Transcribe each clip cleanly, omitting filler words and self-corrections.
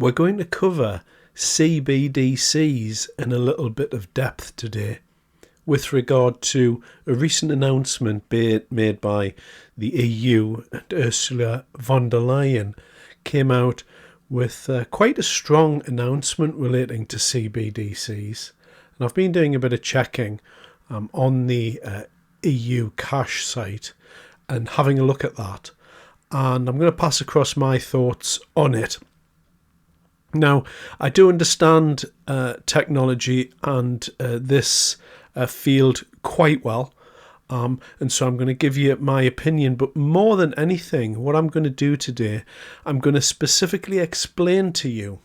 We're going to cover CBDCs in a little bit of depth today with regard to a recent announcement made by the EU, and Ursula von der Leyen came out with quite a strong announcement relating to CBDCs. And I've been doing a bit of checking on the EU cash site and having a look at that. And I'm going to pass across my thoughts on it. Now, I do understand technology and this field quite well, and so I'm going to give you my opinion. But more than anything, what I'm going to do today, I'm going to specifically explain to you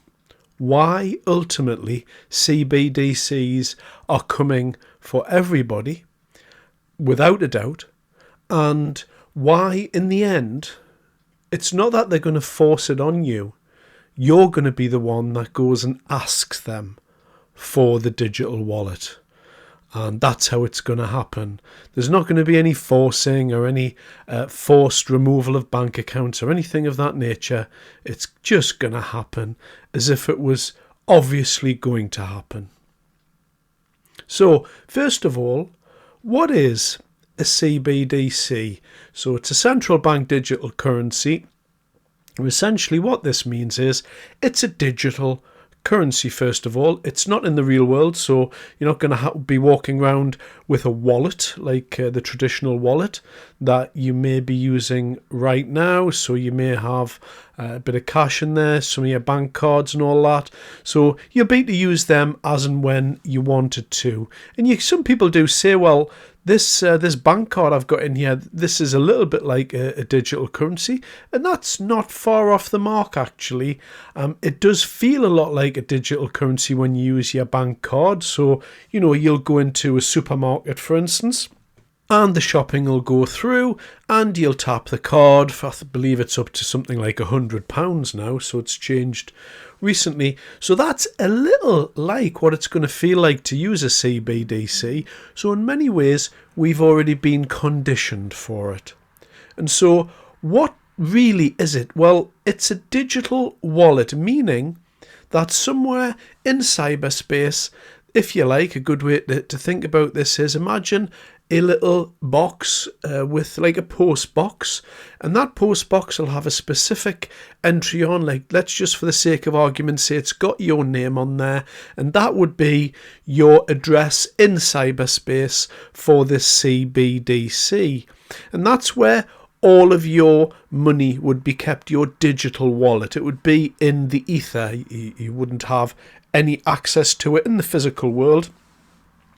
why ultimately CBDCs are coming for everybody, without a doubt, and why in the end, it's not that they're going to force it on you. You're going to be the one that goes and asks them for the digital wallet. And that's how it's going to happen. There's not going to be any forcing or any forced removal of bank accounts or anything of that nature. It's just going to happen as if it was obviously going to happen. So, first of all, what is a CBDC? So it's a central bank digital currency. Essentially what this means is it's a digital currency. First of all, it's not in the real world, so you're not going to be walking around with a wallet like the traditional wallet that you may be using right now. So you may have a bit of cash in there, some of your bank cards and all that, so you'll be able to use them as and when you wanted to. And some people do say, well, this bank card I've got in here, this is a little bit like a digital currency, and that's not far off the mark actually. It does feel a lot like a digital currency when you use your bank card. So, you'll go into a supermarket, for instance, and the shopping will go through and you'll tap the card. I believe it's up to something like £100 now, so it's changed recently. So that's a little like what it's going to feel like to use a CBDC. So in many ways, we've already been conditioned for it. And so what really is it? Well, it's a digital wallet, meaning that somewhere in cyberspace, if you like, a good way to think about this is imagine a little box with like a post box, and that post box will have a specific entry on, like, let's just for the sake of argument say it's got your name on there, and that would be your address in cyberspace for this CBDC. And that's where all of your money would be kept, your digital wallet. It would be in the ether. You wouldn't have any access to it in the physical world.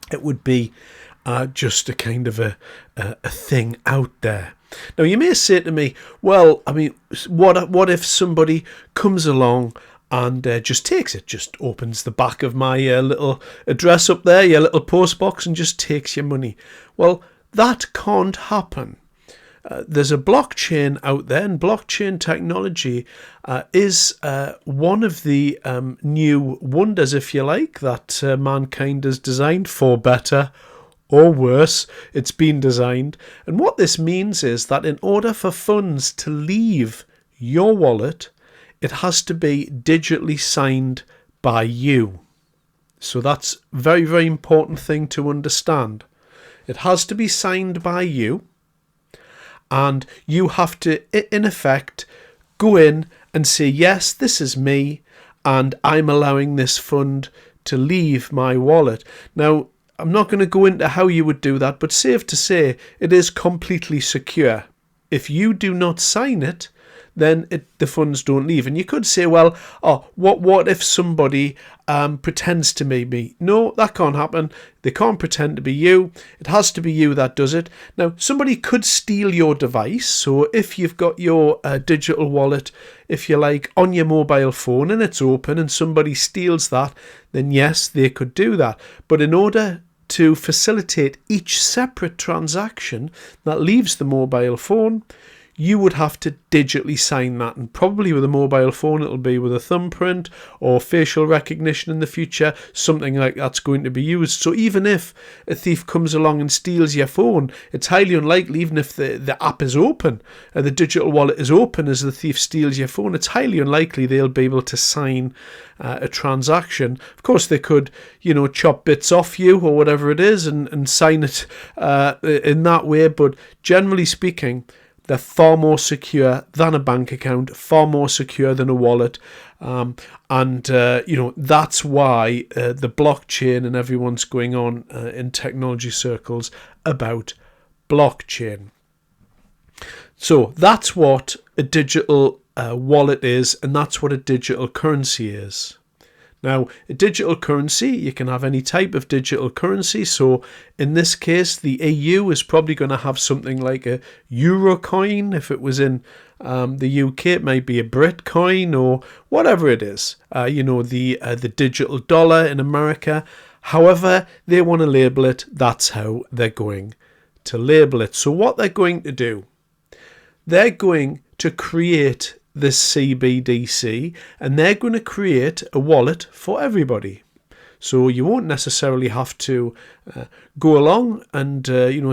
It would be just a kind of a thing out there. Now, you may say to me, well, I mean, what if somebody comes along and just takes it, just opens the back of my little address up there, your little post box, and just takes your money? Well, that can't happen. There's a blockchain out there, and blockchain technology is one of the new wonders, if you like, that mankind has designed, for better or worse. It's been designed. And what this means is that in order for funds to leave your wallet, it has to be digitally signed by you. So that's a very, very important thing to understand. It has to be signed by you, and you have to, in effect, go in and say, yes, this is me, and I'm allowing this fund to leave my wallet. Now, I'm not going to go into how you would do that, but safe to say it is completely secure. If you do not sign it, then the funds don't leave. And you could say, well, what if somebody pretends to be me? No, that can't happen. They can't pretend to be you. It has to be you that does it. Now, somebody could steal your device. So if you've got your digital wallet, if you like, on your mobile phone and it's open and somebody steals that, then yes, they could do that. But in order to facilitate each separate transaction that leaves the mobile phone, you would have to digitally sign that, and probably with a mobile phone it'll be with a thumbprint or facial recognition in the future. Something like that's going to be used. So even if a thief comes along and steals your phone, it's highly unlikely, even if the app is open and the digital wallet is open as the thief steals your phone, it's highly unlikely they'll be able to sign a transaction. Of course they could, chop bits off you or whatever it is and sign it in that way, but generally speaking, they're far more secure than a bank account, far more secure than a wallet. That's why the blockchain and everyone's going on in technology circles about blockchain. So that's what a digital wallet is, and that's what a digital currency is. Now, a digital currency, you can have any type of digital currency. So in this case, the EU is probably going to have something like a euro coin. If it was in the UK, it might be a Brit coin or whatever it is. The digital dollar in America. However they want to label it, that's how they're going to label it. So what they're going to do, they're going to create this CBDC, and they're going to create a wallet for everybody. So you won't necessarily have to go along and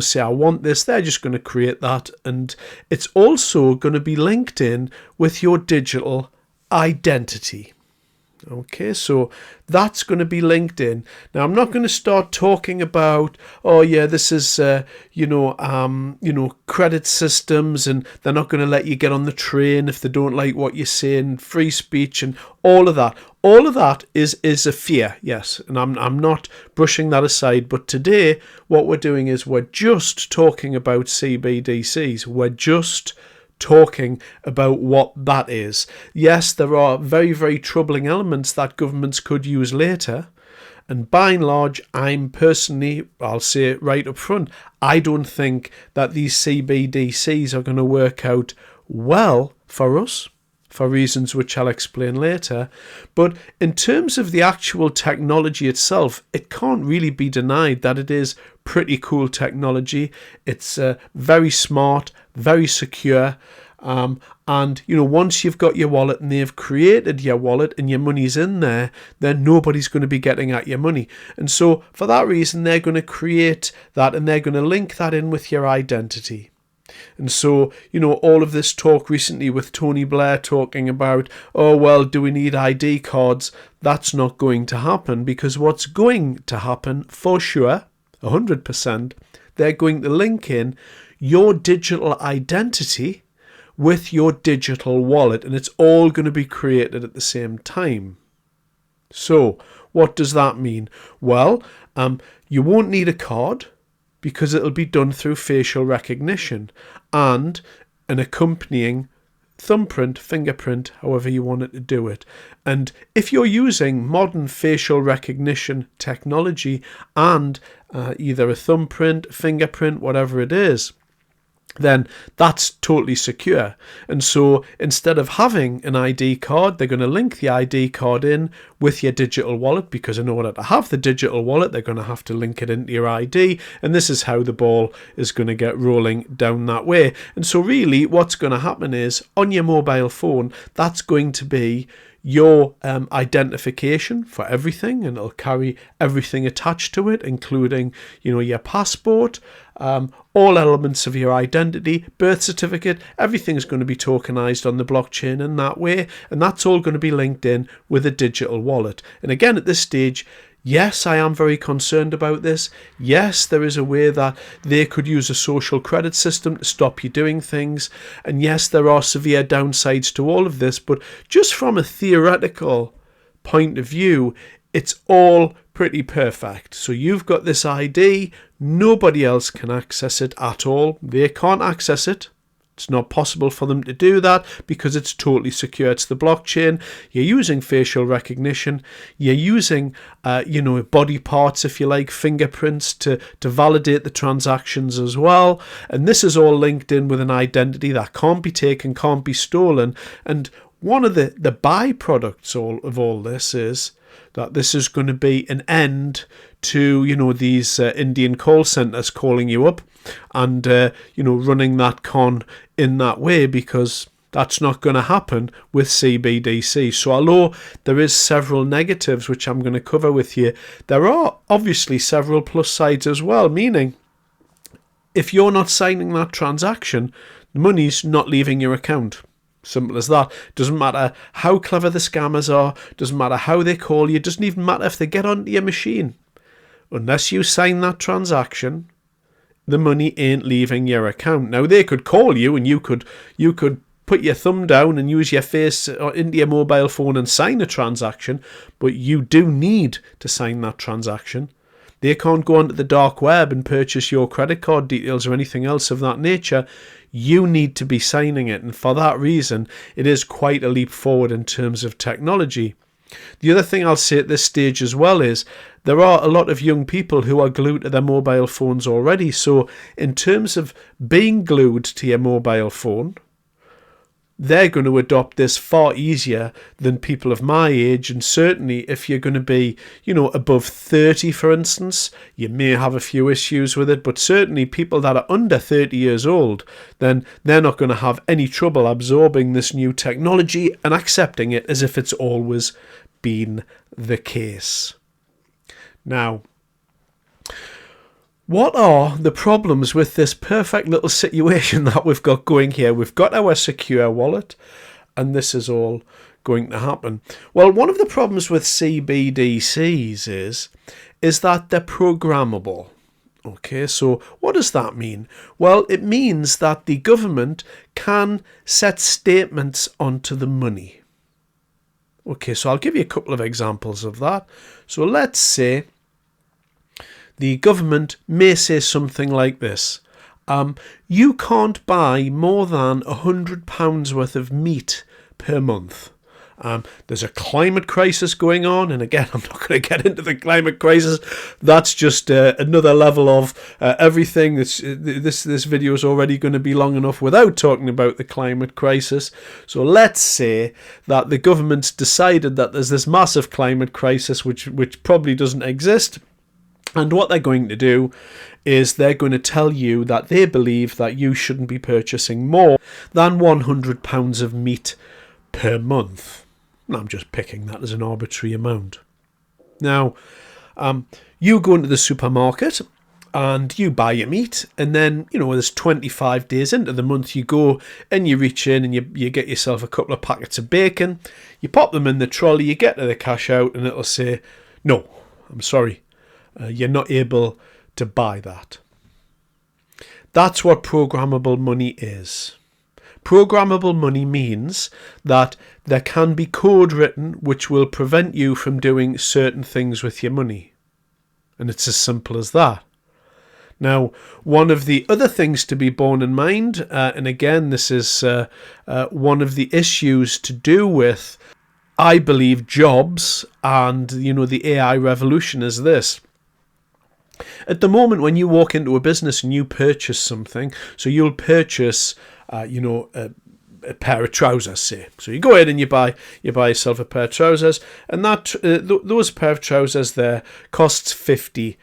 say I want this. They're just going to create that, and it's also going to be linked in with your digital identity. Okay, so that's going to be linked in. Now, I'm not going to start talking about, this is, credit systems, and they're not going to let you get on the train if they don't like what you're saying, free speech and all of that. All of that is a fear, yes, and I'm not brushing that aside. But today, what we're doing is we're just talking about CBDCs. We're just talking about what that is. Yes, there are very, very troubling elements that governments could use later. And by and large, I'll say it right up front, I don't think that these CBDCs are going to work out well for us, for reasons which I'll explain later. But in terms of the actual technology itself, it can't really be denied that it is pretty cool technology. It's very smart, very secure. Once you've got your wallet and they've created your wallet and your money's in there, then nobody's going to be getting at your money. And so for that reason, they're going to create that, and they're going to link that in with your identity. And so, all of this talk recently with Tony Blair talking about, do we need ID cards? That's not going to happen, because what's going to happen for sure, 100%, they're going to link in your digital identity with your digital wallet, and it's all going to be created at the same time. So what does that mean? Well, you won't need a card, because it'll be done through facial recognition and an accompanying thumbprint, fingerprint, however you want it to do it. And if you're using modern facial recognition technology and either a thumbprint, fingerprint, whatever it is, then that's totally secure. And so instead of having an ID card, they're going to link the ID card in with your digital wallet, because in order to have the digital wallet, they're going to have to link it into your ID. And this is how the ball is going to get rolling down that way. And so really what's going to happen is on your mobile phone, that's going to be your identification for everything, and it'll carry everything attached to it, including, your passport, all elements of your identity, birth certificate, everything's going to be tokenized on the blockchain in that way, and that's all going to be linked in with a digital wallet. And again, at this stage, yes, I am very concerned about this. Yes, there is a way that they could use a social credit system to stop you doing things. And yes, there are severe downsides to all of this. But just from a theoretical point of view, it's all pretty perfect. So you've got this ID. Nobody else can access it at all. They can't access it. It's not possible for them to do that because it's totally secure. It's the blockchain. You're using facial recognition. You're using, body parts, if you like, fingerprints to validate the transactions as well. And this is all linked in with an identity that can't be taken, can't be stolen. And one of the byproducts of all this is that this is going to be an end to, these Indian call centres calling you up and, running that con in that way, because that's not going to happen with CBDC. So although there is several negatives, which I'm going to cover with you, there are obviously several plus sides as well, meaning if you're not signing that transaction, the money's not leaving your account. Simple as that. Doesn't matter how clever the scammers are, doesn't matter how they call you, doesn't even matter if they get onto your machine. Unless you sign that transaction, the money ain't leaving your account. Now, they could call you and you could put your thumb down and use your face into your mobile phone and sign a transaction, but you do need to sign that transaction. They can't go onto the dark web and purchase your credit card details or anything else of that nature. You need to be signing it, and for that reason, it is quite a leap forward in terms of technology. The other thing I'll say at this stage as well is there are a lot of young people who are glued to their mobile phones already. So in terms of being glued to your mobile phone, they're going to adopt this far easier than people of my age. And certainly if you're going to be, above 30, for instance, you may have a few issues with it. But certainly people that are under 30 years old, then they're not going to have any trouble absorbing this new technology and accepting it as if it's always been the case. Now, what are the problems with this perfect little situation that we've got going here? We've got our secure wallet, and this is all going to happen. Well, one of the problems with CBDCs is that they're programmable. Okay, so what does that mean? Well, it means that the government can set statements onto the money. Okay, so I'll give you a couple of examples of that. So let's say the government may say something like this. You can't buy more than £100 worth of meat per month. There's a climate crisis going on, and again, I'm not going to get into the climate crisis. That's just another level of everything. This video is already going to be long enough without talking about the climate crisis. So let's say that the government's decided that there's this massive climate crisis, which probably doesn't exist. And what they're going to do is they're going to tell you that they believe that you shouldn't be purchasing more than £100 of meat per month. And I'm just picking that as an arbitrary amount. Now, you go into the supermarket and you buy your meat, and then, there's 25 days into the month, you go and you reach in and you get yourself a couple of packets of bacon, you pop them in the trolley, you get to the cash out, and it'll say, no, I'm sorry. You're not able to buy that. That's what programmable money is. Programmable money means that there can be code written which will prevent you from doing certain things with your money. And it's as simple as that. Now, one of the other things to be borne in mind, and again, this is one of the issues to do with, I believe, jobs and, the AI revolution, is this. At the moment, when you walk into a business and you purchase something, so you'll purchase, a pair of trousers, say. So you go in and you buy yourself a pair of trousers, and that those pair of trousers there costs £50.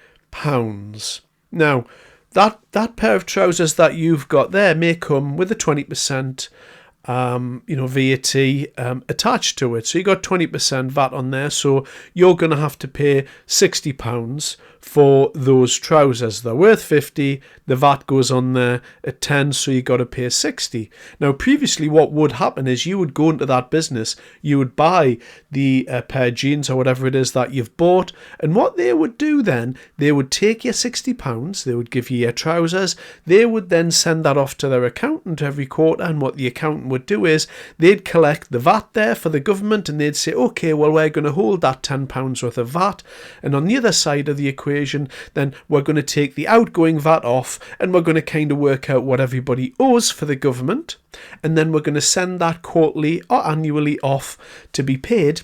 Now, that pair of trousers that you've got there may come with a 20% VAT attached to it. So you got 20% VAT on there. So you're going to have to pay £60 for those trousers. They're worth 50. The VAT goes on there at 10, so you got to pay 60. Now, previously, what would happen is you would go into that business, you would buy the pair of jeans or whatever it is that you've bought, and what they would do then, they would take your £60, they would give you your trousers, they would then send that off to their accountant every quarter, and what the accountant would do is they'd collect the VAT there for the government, and they'd say, okay, well, we're going to hold that £10 worth of VAT, and on the other side of the equation, then we're going to take the outgoing VAT off, and we're going to kind of work out what everybody owes for the government, and then we're going to send that quarterly or annually off to be paid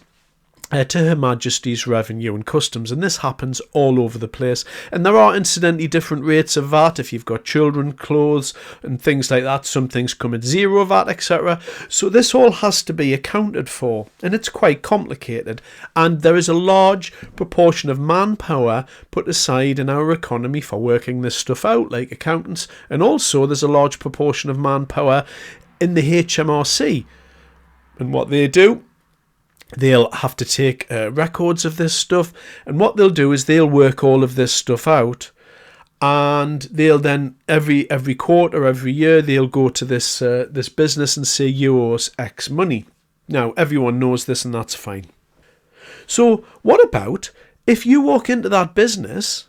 to Her Majesty's Revenue and Customs, and this happens all over the place. And there are incidentally different rates of VAT if you've got children, clothes and things like that. Some things come at zero VAT, etc. So this all has to be accounted for, and it's quite complicated, and there is a large proportion of manpower put aside in our economy for working this stuff out, like accountants, and also there's a large proportion of manpower in the HMRC. And what they do, they'll have to take records of this stuff, and what they'll do is they'll work all of this stuff out, and they'll then every quarter, every year, they'll go to this business and say, you owe us X money. Now everyone knows this, and that's fine. So what about if you walk into that business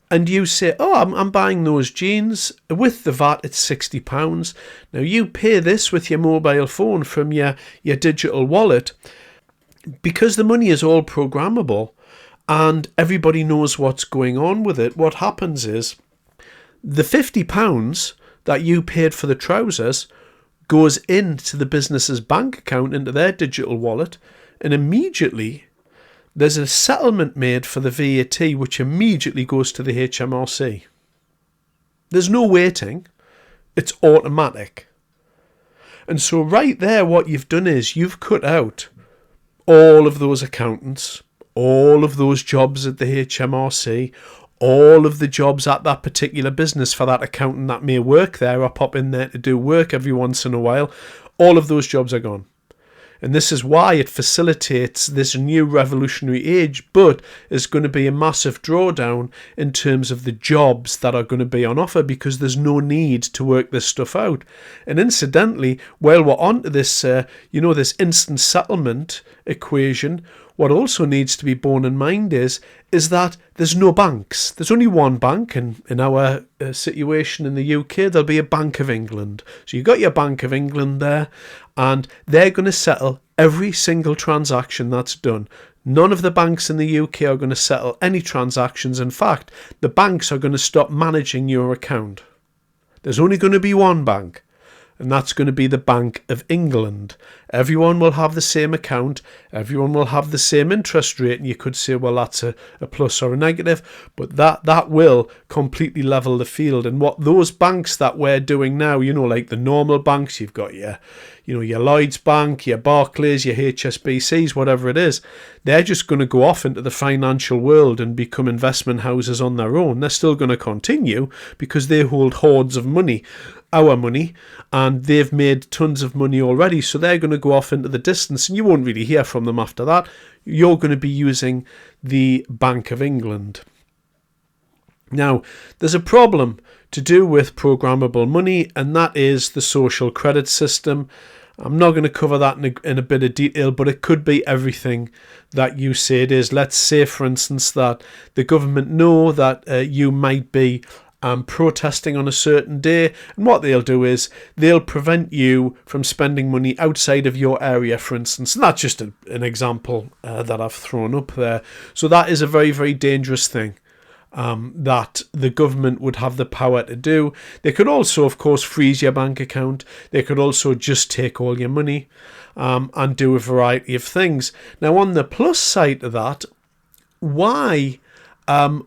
and you say, oh, I'm buying those jeans with the VAT, it's £60. Now you pay this with your mobile phone from your digital wallet. Because the money is all programmable and everybody knows what's going on with it, what happens is the £50 that you paid for the trousers goes into the business's bank account, into their digital wallet, and immediately there's a settlement made for the VAT, which immediately goes to the HMRC. There's no waiting, it's automatic. And so right there, what you've done is you've cut out all of those accountants, all of those jobs at the HMRC, all of the jobs at that particular business for that accountant that may work there or pop in there to do work every once in a while, all of those jobs are gone. And this is why it facilitates this new revolutionary age, but is going to be a massive drawdown in terms of the jobs that are going to be on offer, because there's no need to work this stuff out. And incidentally, while we're on to this, this instant settlement equation, what also needs to be borne in mind is that there's no banks. There's only one bank, and in our situation in the UK, there'll be a Bank of England. So you've got your Bank of England there, and they're going to settle every single transaction that's done. None of the banks in the UK are going to settle any transactions. In fact, the banks are going to stop managing your account. There's only going to be one bank, and that's going to be the Bank of England. Everyone will have the same account, everyone will have the same interest rate, and you could say, well, that's a plus or a negative, but that will completely level the field. And what those banks that we're doing now, like the normal banks, you've got your Lloyds Bank, your Barclays, your HSBCs, whatever it is, they're just going to go off into the financial world and become investment houses on their own. They're still going to continue because they hold hordes of money, our money, and they've made tons of money already, so they're going to go off into the distance, and you won't really hear from them after that. You're going to be using the Bank of England. Now, there's a problem to do with programmable money, and that is the social credit system. I'm not going to cover that in a bit of detail, but it could be everything that you say it is. Let's say, for instance, that the government know that you might be protesting on a certain day, and what they'll do is they'll prevent you from spending money outside of your area, for instance. And that's just an example that I've thrown up there. So that is a very, very dangerous thing that the government would have the power to do. They could also, of course, freeze your bank account. They could also just take all your money and do a variety of things. Now, on the plus side of that, why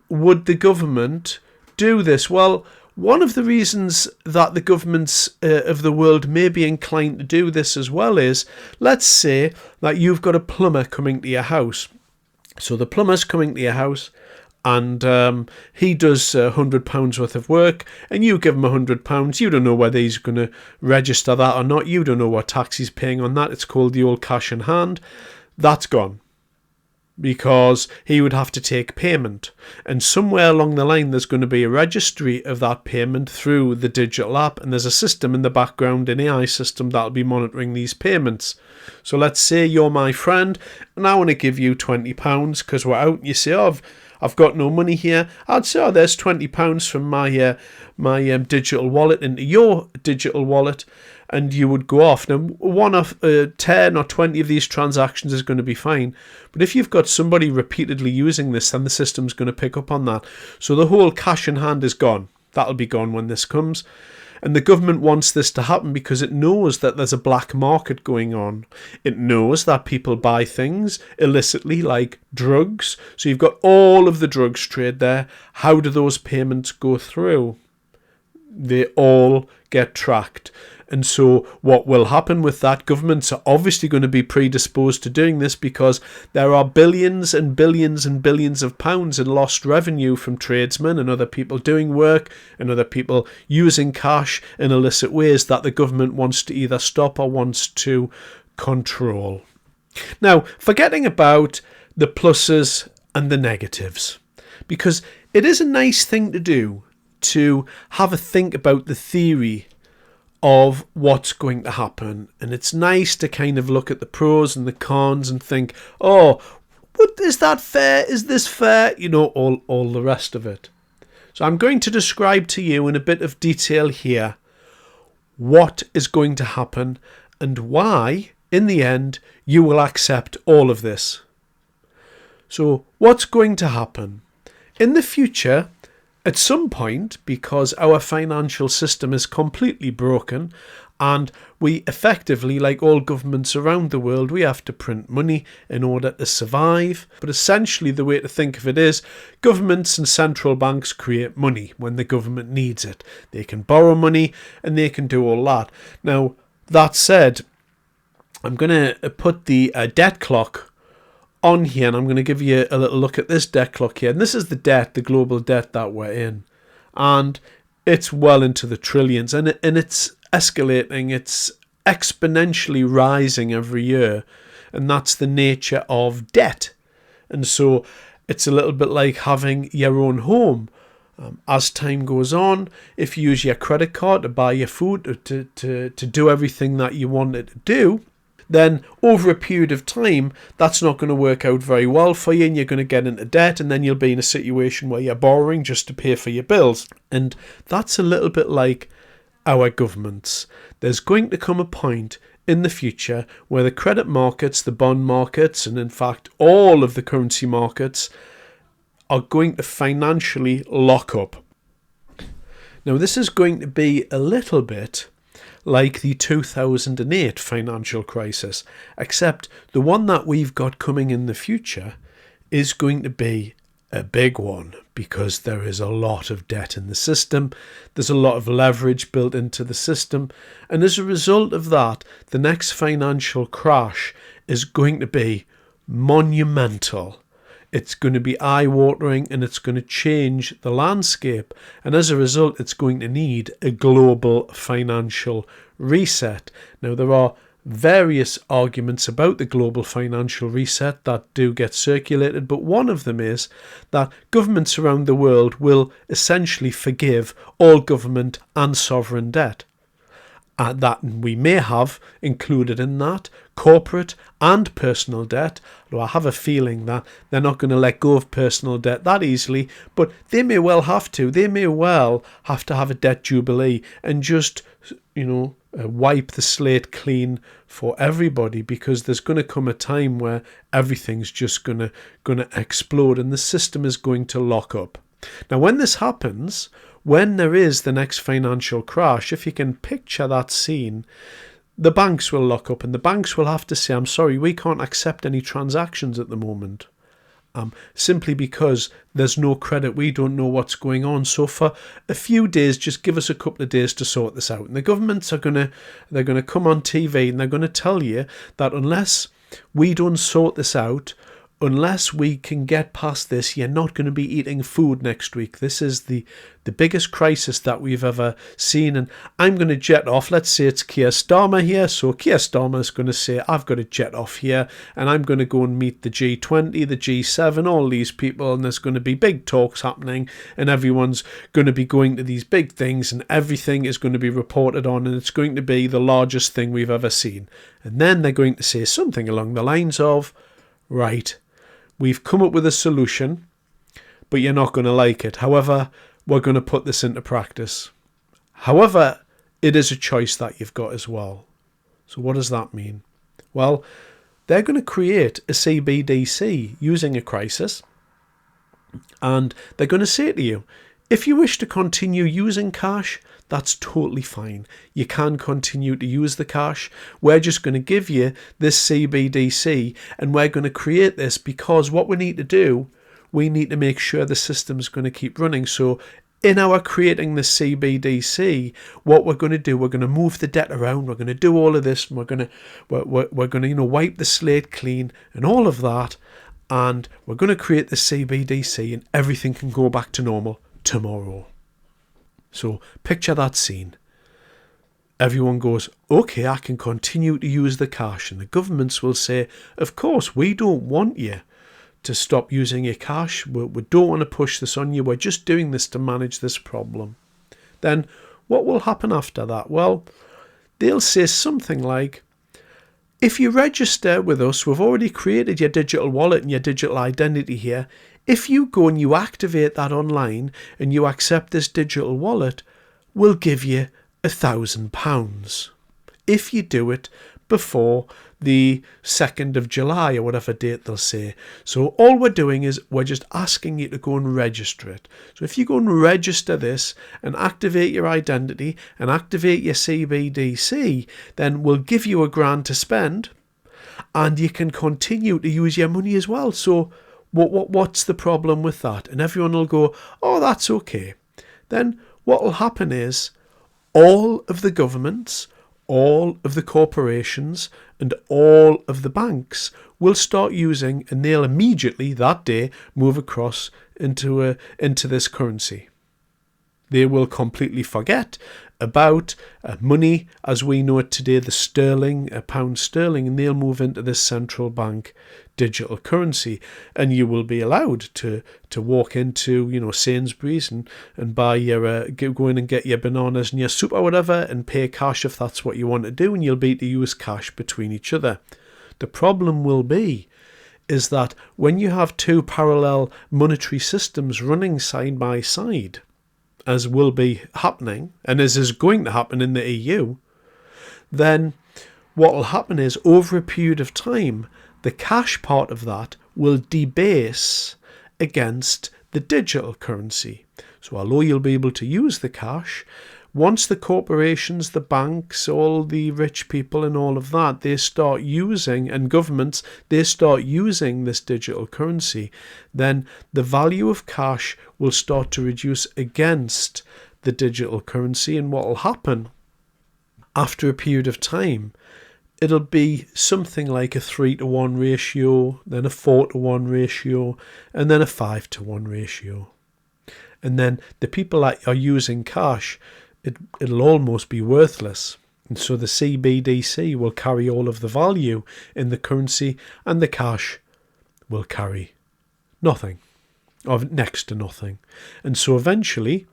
would the government do this? Well, one of the reasons that the governments of the world may be inclined to do this as well is, let's say that you've got a plumber coming to your house. So the plumber's coming to your house, and he does £100 worth of work, and you give him £100. You don't know whether he's going to register that or not. You don't know what tax he's paying on that. It's called the old cash in hand. That's gone, because he would have to take payment, and somewhere along the line there's going to be a registry of that payment through the digital app, and there's a system in the background, an AI system, that'll be monitoring these payments. So let's say you're my friend and I want to give you £20 because we're out, and you say, oh, I've got no money here. I'd say, oh, there's £20 from my digital wallet into your digital wallet, and you would go off. Now, one of 10 or 20 of these transactions is going to be fine. But if you've got somebody repeatedly using this, then the system's going to pick up on that. So the whole cash in hand is gone. That'll be gone when this comes. And the government wants this to happen because it knows that there's a black market going on. It knows that people buy things illicitly, like drugs. So you've got all of the drugs trade there. How do those payments go through? They all get tracked. And so what will happen with that, governments are obviously going to be predisposed to doing this because there are billions and billions and billions of pounds in lost revenue from tradesmen and other people doing work and other people using cash in illicit ways that the government wants to either stop or wants to control. Now, forgetting about the pluses and the negatives, because it is a nice thing to do to have a think about the theory of what's going to happen, and it's nice to kind of look at the pros and the cons and think, oh, is that fair? Is this fair? You know, all the rest of it. So I'm going to describe to you in a bit of detail here what is going to happen and why, in the end, you will accept all of this. So what's going to happen? In the future, at some point, because our financial system is completely broken and we effectively, like all governments around the world, we have to print money in order to survive. But essentially the way to think of it is governments and central banks create money when the government needs it. They can borrow money and they can do all that. Now, that said, I'm going to put the debt clock on here, and I'm going to give you a little look at this debt clock here. And this is the debt, the global debt that we're in. And it's well into the trillions, and it's escalating. It's exponentially rising every year. And that's the nature of debt. And so it's a little bit like having your own home. As time goes on, if you use your credit card to buy your food, to do everything that you want it to do, then over a period of time, that's not going to work out very well for you, and you're going to get into debt, and then you'll be in a situation where you're borrowing just to pay for your bills. And that's a little bit like our governments. There's going to come a point in the future where the credit markets, the bond markets, and in fact all of the currency markets are going to financially lock up. Now, this is going to be a little bit like the 2008 financial crisis, except the one that we've got coming in the future is going to be a big one because there is a lot of debt in the system. There's a lot of leverage built into the system. And as a result of that, the next financial crash is going to be monumental. It's going to be eye-watering, and it's going to change the landscape. And as a result, it's going to need a global financial reset. Now, there are various arguments about the global financial reset that do get circulated, but one of them is that governments around the world will essentially forgive all government and sovereign debt. That we may have included in that corporate and personal debt, although I have a feeling that they're not going to let go of personal debt that easily, but they may well have to. They may well have to have a debt jubilee and just, wipe the slate clean for everybody, because there's going to come a time where everything's just going to explode and the system is going to lock up. Now, when this happens, when there is the next financial crash, if you can picture that scene, the banks will lock up and the banks will have to say, I'm sorry, we can't accept any transactions at the moment. Simply because there's no credit, we don't know what's going on. So for a few days, just give us a couple of days to sort this out. And the governments they're going to come on TV and they're going to tell you that unless we don't sort this out, unless we can get past this, you're not going to be eating food next week. This is the biggest crisis that we've ever seen. And I'm going to jet off. Let's say it's Keir Starmer here. So Keir Starmer is going to say, I've got to jet off here and I'm going to go and meet the G20, the G7, all these people. And there's going to be big talks happening and everyone's going to be going to these big things and everything is going to be reported on. And it's going to be the largest thing we've ever seen. And then they're going to say something along the lines of, right, we've come up with a solution, but you're not going to like it. However, we're going to put this into practice. However, it is a choice that you've got as well. So what does that mean? Well, they're going to create a CBDC using a crisis, and they're going to say to you, if you wish to continue using cash, that's totally fine. You can continue to use the cash. We're just going to give you this CBDC, and we're going to create this because what we need to do, we need to make sure the system's going to keep running. So in our creating the CBDC, what we're going to do, we're going to move the debt around, we're going to do all of this, and we're going to wipe the slate clean and all of that, and we're going to create the CBDC, and everything can go back to normal tomorrow. So picture that scene. Everyone goes, okay, I can continue to use the cash, and the governments will say, of course, we don't want you to stop using your cash. We don't want to push this on you. We're just doing this to manage this problem. Then what will happen after that? Well, they'll say something like, if you register with us, we've already created your digital wallet and your digital identity here. If you go and you activate that online and you accept this digital wallet, we'll give you £1,000 if you do it before the 2nd of July or whatever date they'll say. So all we're doing is we're just asking you to go and register it. So if you go and register this and activate your identity and activate your CBDC, then we'll give you £1,000 to spend, and you can continue to use your money as well. So what's the problem with that? And everyone will go, oh, that's okay. Then what will happen is all of the governments, all of the corporations, and all of the banks will start using, and they'll immediately that day move across into this currency. They will completely forget about money as we know it today, the sterling, pound sterling, and they'll move into this central bank digital currency. And you will be allowed to walk into, Sainsbury's and buy your go in and get your bananas and your soup or whatever, and pay cash if that's what you want to do, and you'll be able to use cash between each other. The problem will be is that when you have two parallel monetary systems running side by side, as will be happening, and as is going to happen in the EU, then what will happen is over a period of time, the cash part of that will debase against the digital currency. So although you'll be able to use the cash, once the corporations, the banks, all the rich people and all of that, they start using, and governments, they start using this digital currency, then the value of cash will start to reduce against the digital currency. And what will happen after a period of time, it'll be something like a 3-to-1 ratio, then a 4-to-1 ratio, and then a 5-to-1 ratio. And then the people that are using cash, it'll almost be worthless. And so the CBDC will carry all of the value in the currency, and the cash will carry nothing, or next to nothing. And so eventually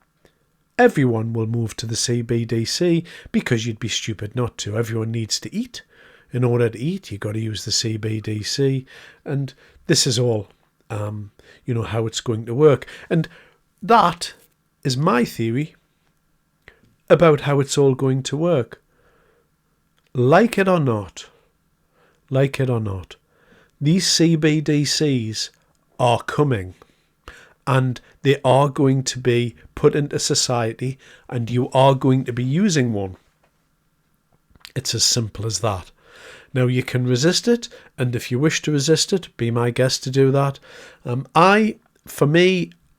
everyone will move to the CBDC, because you'd be stupid not to. Everyone needs to eat. In order to eat, you've got to use the CBDC. And this is all, how it's going to work. And that is my theory about how it's all going to work. Like it or not, these CBDCs are coming, and they are going to be put into society, and you are going to be using one. It's as simple as that. Now, you can resist it, and if you wish to resist it, be my guest to do that.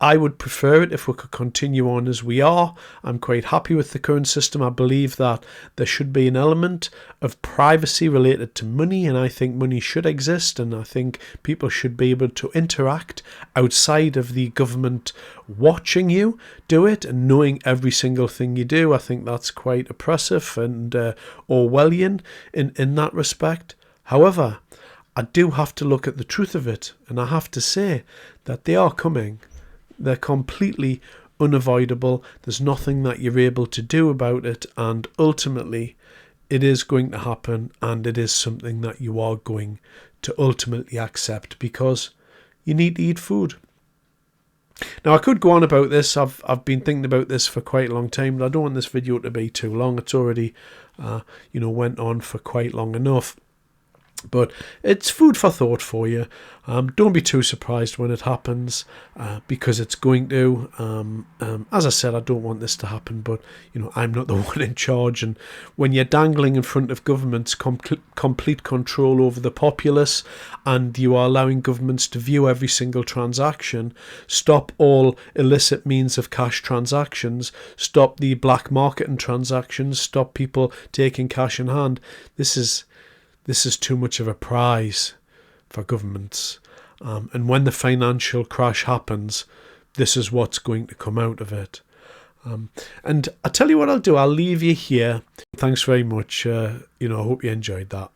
I would prefer it if we could continue on as we are. I'm quite happy with the current system. I believe that there should be an element of privacy related to money, and I think money should exist, and I think people should be able to interact outside of the government watching you do it and knowing every single thing you do. I think that's quite oppressive and Orwellian in that respect. However, I do have to look at the truth of it, and I have to say that they are coming. They're completely unavoidable. There's nothing that you're able to do about it, and ultimately it is going to happen, and it is something that you are going to ultimately accept because you need to eat food. Now, I could go on about this. I've been thinking about this for quite a long time, but I don't want this video to be too long. It's already went on for quite long enough. But it's food for thought for you. Don't be too surprised when it happens, because it's going to. As I said, I don't want this to happen, but I'm not the one in charge. And when you're dangling in front of governments complete control over the populace, and you are allowing governments to view every single transaction, stop all illicit means of cash transactions, stop the black market and transactions, stop people taking cash in hand. This is too much of a prize for governments. And when the financial crash happens, this is what's going to come out of it. And I tell you what I'll do. I'll leave you here. Thanks very much. I hope you enjoyed that.